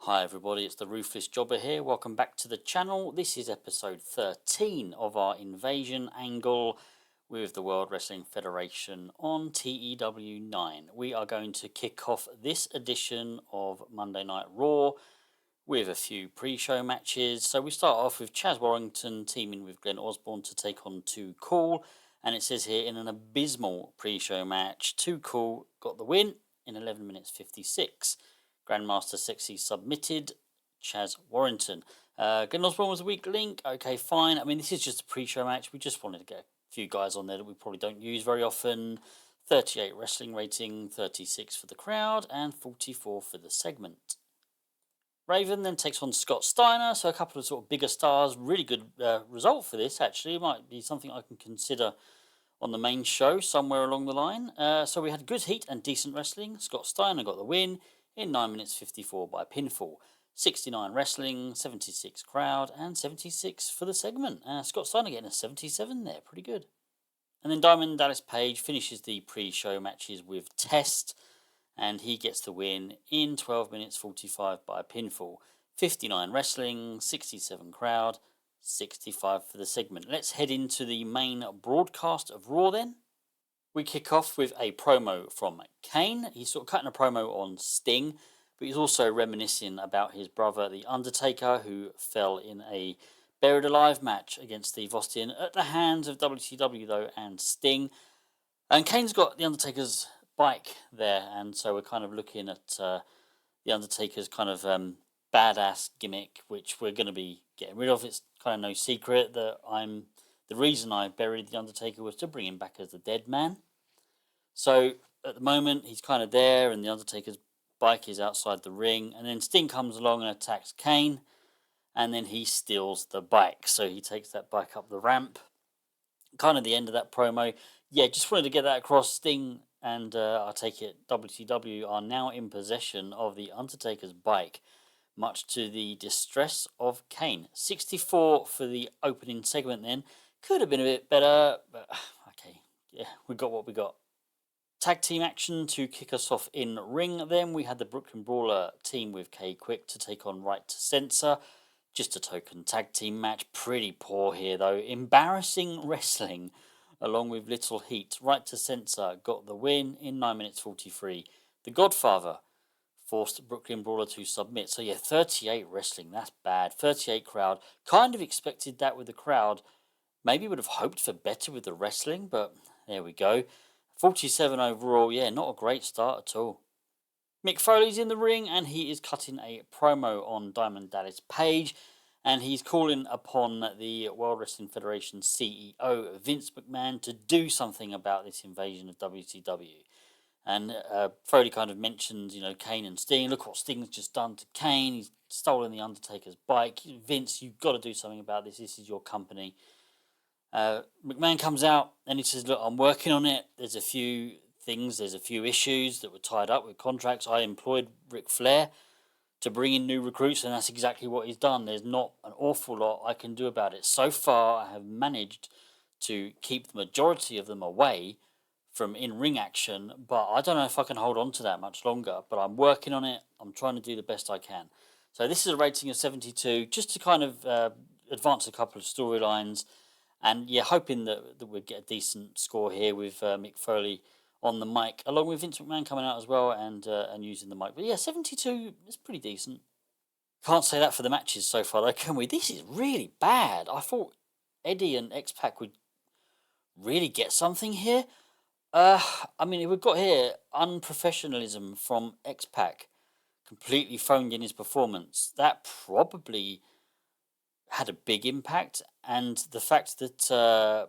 Hi everybody, it's the Ruthless Jobber here. Welcome back to the channel. This is episode 13 of our invasion angle with the World Wrestling Federation on TEW 9. We are going to kick off this edition of Monday Night Raw with a few pre-show matches. So we start off with Chaz Warrington teaming with Glenn Osborne to take on Too Cool. And it says here, in an abysmal pre-show match, Too Cool got the win in 11 minutes 56. Grandmaster Sexy submitted Chaz Warrington. Glenn Osborne was a weak link. Okay, fine. I mean, this is just a pre-show match. We just wanted to get a few guys on there that we probably don't use very often. 38 wrestling rating, 36 for the crowd, and 44 for the segment. Raven then takes on Scott Steiner, so a couple of sort of bigger stars. Really good result for this, actually. It might be something I can consider on the main show somewhere along the line. So we had good heat and decent wrestling. Scott Steiner got the win in 9 minutes 54 by pinfall. 69 wrestling, 76 crowd, and 76 for the segment. Scott Steiner getting a 77 there, pretty good. And then Diamond Dallas Page finishes the pre-show matches with Test, and he gets the win in 12 minutes 45 by pinfall. 59 wrestling, 67 crowd, 65 for the segment. Let's head into the main broadcast of Raw then. We kick off with a promo from Kane. He's sort of cutting a promo on Sting, but he's also reminiscing about his brother, The Undertaker, who fell in a Buried Alive match against Steve Austin at the hands of WCW, though, and Sting. And Kane's got The Undertaker's bike there, and so we're kind of looking at The Undertaker's kind of badass gimmick, which we're going to be getting rid of. It's kind of no secret that the reason I buried The Undertaker was to bring him back as the dead man. So at the moment, he's kind of there, and The Undertaker's bike is outside the ring. And then Sting comes along and attacks Kane, and then he steals the bike. So he takes that bike up the ramp. Kind of the end of that promo. Yeah, just wanted to get that across. Sting and I take it WCW are now in possession of The Undertaker's bike, much to the distress of Kane. 64 for the opening segment then. Could have been a bit better, but okay. Yeah, we got what we got. Tag team action to kick us off in ring then. We had the Brooklyn Brawler team with K-Quick to take on Right to Censor. Just a token tag team match. Pretty poor here though. Embarrassing wrestling along with little heat. Right to Censor got the win in 9 minutes 43. The Godfather forced Brooklyn Brawler to submit. So yeah, 38 wrestling, that's bad. 38 crowd. Kind of expected that with the crowd. Maybe would have hoped for better with the wrestling, but there we go. 47 overall, yeah, not a great start at all. Mick Foley's in the ring, and he is cutting a promo on Diamond Dallas Page, and he's calling upon the World Wrestling Federation CEO, Vince McMahon, to do something about this invasion of WCW. And Foley kind of mentions, Kane and Sting. Look what Sting's just done to Kane. He's stolen the Undertaker's bike. Vince, you've got to do something about this. This is your company. McMahon comes out and he says, look, I'm working on it. There's a few things, there's a few issues that were tied up with contracts. I employed Ric Flair to bring in new recruits, and that's exactly what he's done. There's not an awful lot I can do about it. So far, I have managed to keep the majority of them away from in-ring action, but I don't know if I can hold on to that much longer, but I'm working on it. I'm trying to do the best I can. So this is a rating of 72, just to kind of advance a couple of storylines, and yeah, hoping that we'll get a decent score here with Mick Foley on the mic, along with Vince McMahon coming out as well and using the mic. But yeah, 72 is pretty decent. Can't say that for the matches so far though, can we? This is really bad. I thought Eddie and X-Pac would really get something here. I mean, we've got here unprofessionalism from X-Pac, completely phoned in his performance. That probably had a big impact, and the fact that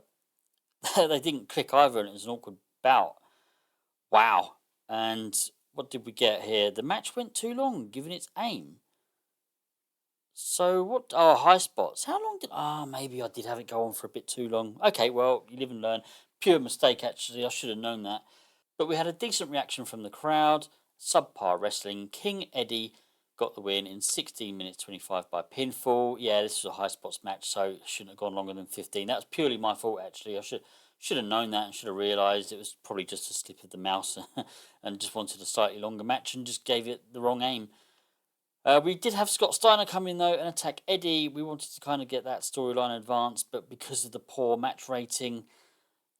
they didn't click either and it was an awkward bout. Wow. And what did we get here? The match went too long, given its aim. So what? Oh, high spots. How long did? Maybe I did have it go on for a bit too long. Okay, well, you live and learn. Pure mistake, actually. I should have known that. But we had a decent reaction from the crowd. Subpar wrestling. King Eddie got the win in 16 minutes 25 by pinfall. Yeah, this was a high spots match, so it shouldn't have gone longer than 15. That was purely my fault, actually. I should have known that and should have realised it was probably just a slip of the mouse and just wanted a slightly longer match and just gave it the wrong aim. We did have Scott Steiner come in though and attack Eddie. We wanted to kind of get that storyline advanced, but because of the poor match rating,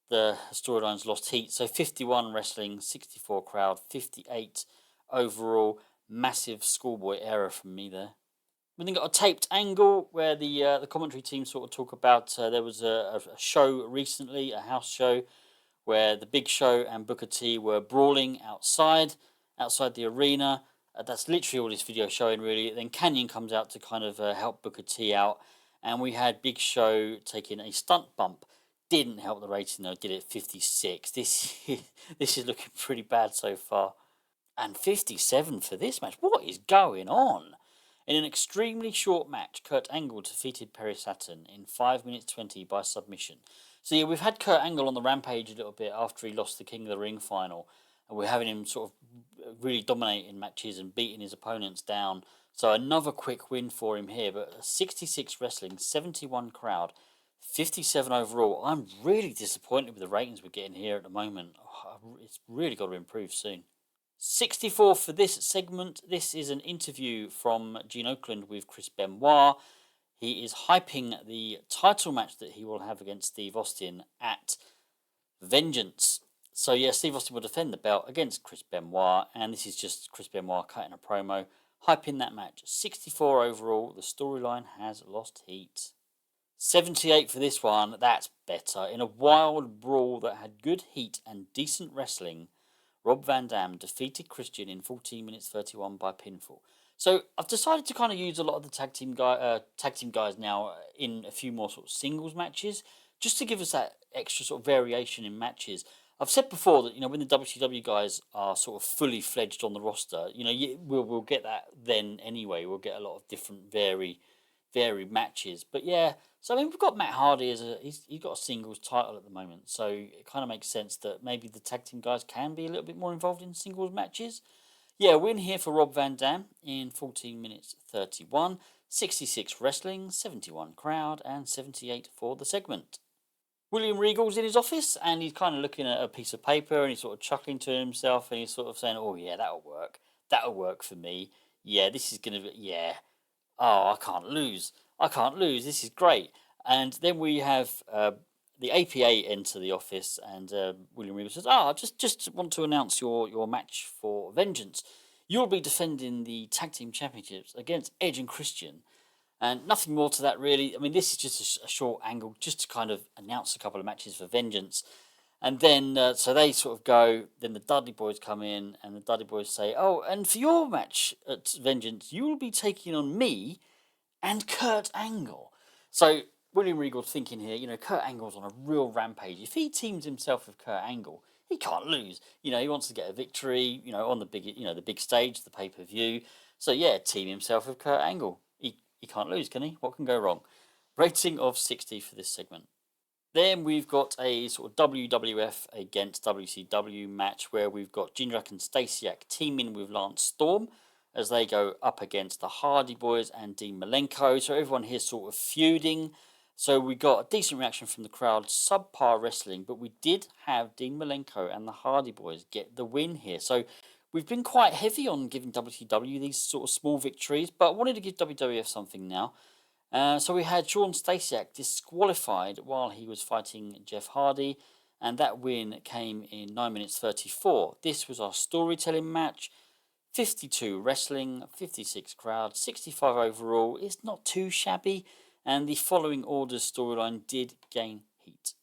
the storylines lost heat. So 51 wrestling, 64 crowd, 58 overall. Massive schoolboy error from me there. We then got a taped angle where the commentary team sort of talk about there was a show recently, a house show, where the Big Show and Booker T were brawling outside the arena. That's literally all this video showing, really. Then Canyon comes out to kind of help Booker T out, and we had Big Show taking a stunt bump. Didn't help the rating though. Did it 56. This this is looking pretty bad so far. And 57 for this match. What is going on? In an extremely short match, Kurt Angle defeated Perry Saturn in 5 minutes 20 by submission. So yeah, we've had Kurt Angle on the rampage a little bit after he lost the King of the Ring final, and we're having him sort of really dominating matches and beating his opponents down. So another quick win for him here, but 66 wrestling, 71 crowd, 57 overall. I'm really disappointed with the ratings we're getting here at the moment. It's really got to improve soon. 64 for this segment. This is an interview from Gene Oakland with Chris Benoit. He is hyping the title match that he will have against Steve Austin at Vengeance. So yeah, Steve Austin will defend the belt against Chris Benoit, and this is just Chris Benoit cutting a promo, hyping that match. 64 overall. The storyline has lost heat. 78 for this one. That's better. In a wild brawl that had good heat and decent wrestling, Rob Van Dam defeated Christian in 14 minutes 31 by pinfall. So I've decided to kind of use a lot of the tag team guys now in a few more sort of singles matches, just to give us that extra sort of variation in matches. I've said before that when the WCW guys are sort of fully fledged on the roster, we'll get that then anyway. We'll get a lot of different varied matches. But yeah, so I mean we've got Matt Hardy as he's got a singles title at the moment, so it kind of makes sense that maybe the tag team guys can be a little bit more involved in singles matches. Yeah, win here for Rob Van Dam in 14 minutes 31, 66 wrestling, 71 crowd, and 78 for the segment. William Regal's in his office and he's kind of looking at a piece of paper and he's sort of chuckling to himself and he's sort of saying, "Oh yeah, that'll work. That'll work for me. Yeah, this is gonna be yeah. Oh, I can't lose. I can't lose. This is great." And then we have the APA enter the office, and William Regal says, "Ah, I just want to announce your match for Vengeance. You'll be defending the tag team championships against Edge and Christian." And nothing more to that, really. I mean, this is just a short angle just to kind of announce a couple of matches for Vengeance. And then, so they sort of go, then the Dudley Boys come in, and the Dudley Boys say, "Oh, and for your match at Vengeance, you will be taking on me and Kurt Angle." So William Regal's thinking here, Kurt Angle's on a real rampage. If he teams himself with Kurt Angle, he can't lose. He wants to get a victory, on the big stage, the pay-per-view. So yeah, team himself with Kurt Angle. He can't lose, can he? What can go wrong? Rating of 60 for this segment. Then we've got a sort of WWF against WCW match where we've got Jindrak and Stasiak teaming with Lance Storm as they go up against the Hardy Boys and Dean Malenko. So everyone here sort of feuding. So we got a decent reaction from the crowd, subpar wrestling, but we did have Dean Malenko and the Hardy Boys get the win here. So we've been quite heavy on giving WCW these sort of small victories, but I wanted to give WWF something now. So we had Sean Stasiak disqualified while he was fighting Jeff Hardy, and that win came in 9 minutes 34. This was our storytelling match. 52 wrestling, 56 crowd, 65 overall. It's not too shabby, and the following orders storyline did gain heat.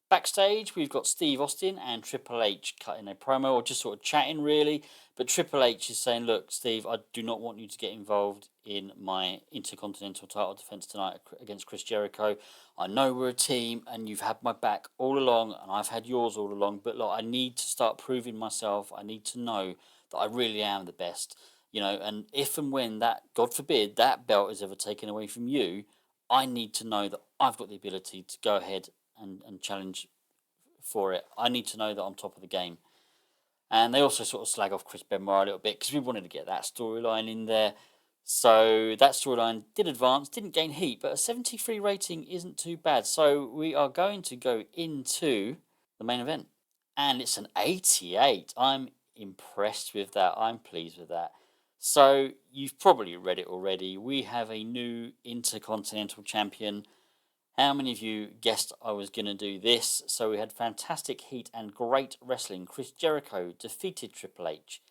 Backstage, we've got Steve Austin and Triple H cutting a promo, or just sort of chatting really. But Triple H is saying, "Look, Steve, I do not want you to get involved in my Intercontinental title defense tonight against Chris Jericho. I know we're a team and you've had my back all along and I've had yours all along. But look, I need to start proving myself. I need to know that I really am the best. And if and when that, God forbid, that belt is ever taken away from you, I need to know that I've got the ability to go ahead and challenge for it. I need to know that I'm top of the game." And they also sort of slag off Chris Benoit a little bit because we wanted to get that storyline in there. So that storyline did advance, didn't gain heat, but a 73 rating isn't too bad. So we are going to go into the main event. And it's an 88. I'm impressed with that. I'm pleased with that. So you've probably read it already. We have a new Intercontinental Champion. How many of you guessed I was going to do this? So we had fantastic heat and great wrestling. Chris Jericho defeated Triple H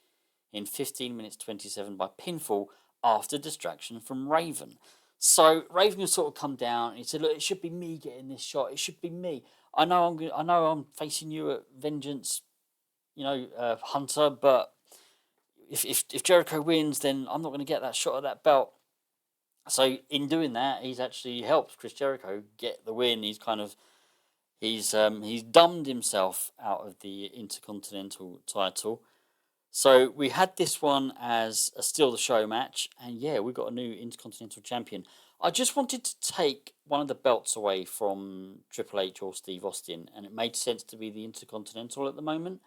in 15 minutes 27 by pinfall after distraction from Raven. So Raven has sort of come down and he said, "Look, it should be me getting this shot. It should be me. I know I'm facing you at Vengeance, Hunter, but if Jericho wins, then I'm not going to get that shot at that belt." So in doing that, he's actually helped Chris Jericho get the win. He's dumbed himself out of the Intercontinental title. So we had this one as a Steal the Show match, and yeah, we got a new Intercontinental Champion. I just wanted to take one of the belts away from Triple H or Steve Austin, and it made sense to be the Intercontinental at the moment.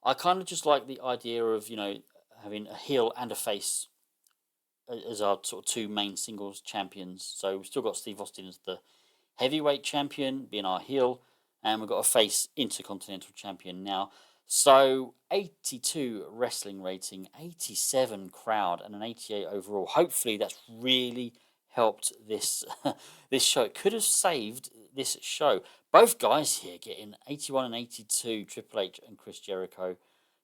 I kind of just like the idea of having a heel and a face as our sort of two main singles champions. So we've still got Steve Austin as the heavyweight champion, being our heel, and we've got a face Intercontinental champion now. So 82 wrestling rating, 87 crowd, and an 88 overall. Hopefully that's really helped this this show. It could have saved this show. Both guys here getting 81 and 82, Triple H and Chris Jericho.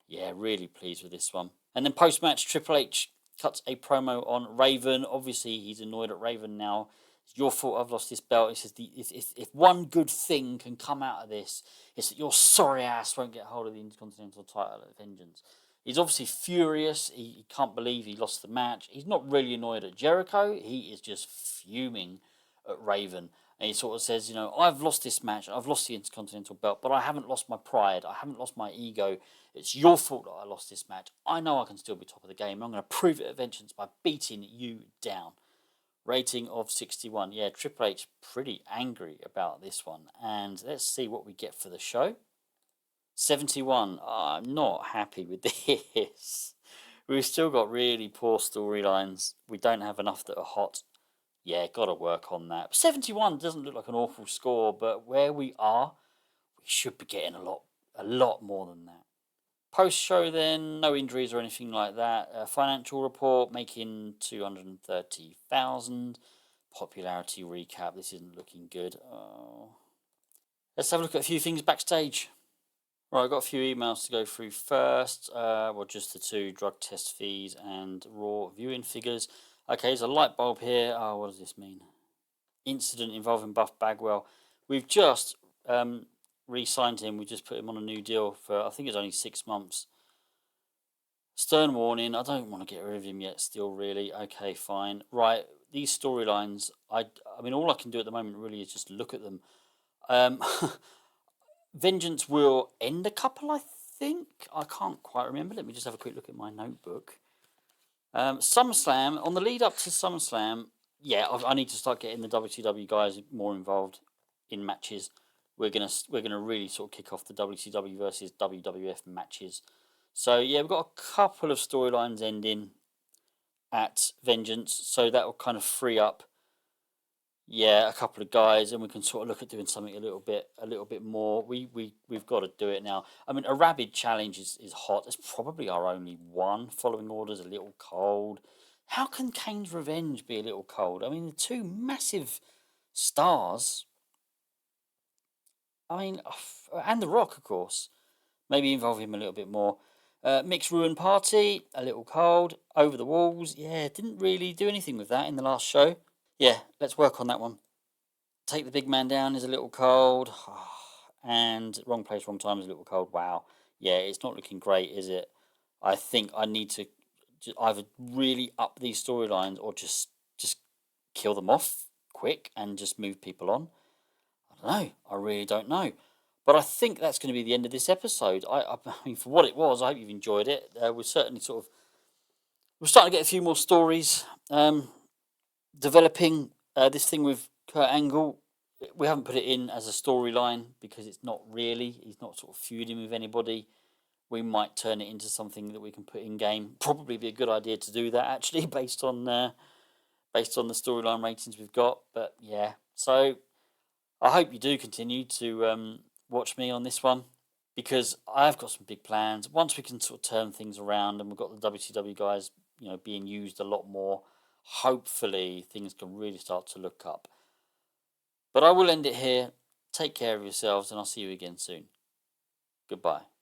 Yeah, really pleased with this one. And then post-match, Triple H cuts a promo on Raven. Obviously, he's annoyed at Raven now. It's your fault I've lost this belt. He says, if one good thing can come out of this, it's that your sorry ass won't get hold of the Intercontinental title at Vengeance. He's obviously furious. He can't believe he lost the match. He's not really annoyed at Jericho. He is just fuming at Raven. And he sort of says, I've lost this match. I've lost the Intercontinental belt, but I haven't lost my pride. I haven't lost my ego. It's your fault that I lost this match. I know I can still be top of the game. I'm going to prove it at Vengeance by beating you down. Rating of 61. Yeah, Triple H pretty angry about this one. And let's see what we get for the show. 71. I'm not happy with this. We've still got really poor storylines. We don't have enough that are hot. Yeah, got to work on that. 71 doesn't look like an awful score, but where we are, we should be getting a lot more than that. Post-show then, no injuries or anything like that. Financial report, making 230,000. Popularity recap, this isn't looking good. Let's have a look at a few things backstage. Right, I've got a few emails to go through first. Just the two, drug test fees and raw viewing figures. Okay, there's a light bulb here. Oh, what does this mean? Incident involving Buff Bagwell. We've just re-signed him. We just put him on a new deal for, I think it's only 6 months. Stern warning. I don't want to get rid of him yet still, really. Okay, fine. Right, these storylines, I mean, all I can do at the moment really is just look at them. Vengeance will end a couple, I think. I can't quite remember. Let me just have a quick look at my notebook. SummerSlam, on the lead up to SummerSlam, yeah, I need to start getting the WCW guys more involved in matches. We're gonna really sort of kick off the WCW versus WWF matches. So yeah, we've got a couple of storylines ending at Vengeance, so that will kind of free up, yeah, a couple of guys, and we can sort of look at doing something a little bit more. We've got to do it now. I mean, a rabid challenge is hot. It's probably our only one. Following orders a little cold. How can Kane's Revenge be a little cold? I mean, the two massive stars. I mean, and The Rock, of course. Maybe involve him a little bit more. Mixed Ruin Party, a little cold. Over the Walls, yeah, didn't really do anything with that in the last show. Yeah, let's work on that one. Take the Big Man Down is a little cold. And Wrong Place, Wrong Time is a little cold. Wow. Yeah, it's not looking great, is it? I think I need to either really up these storylines or just kill them off quick and just move people on. I don't know. I really don't know. But I think that's going to be the end of this episode. I mean, for what it was, I hope you've enjoyed it. We're certainly we're starting to get a few more stories developing. This thing with Kurt Angle, we haven't put it in as a storyline because it's not really. He's not sort of feuding with anybody. We might turn it into something that we can put in game. Probably be a good idea to do that actually, based on the storyline ratings we've got. But yeah, so I hope you do continue to watch me on this one because I've got some big plans. Once we can sort of turn things around and we've got the WCW guys being used a lot more. Hopefully things can really start to look up. But I will end it here. Take care of yourselves, and I'll see you again soon. Goodbye.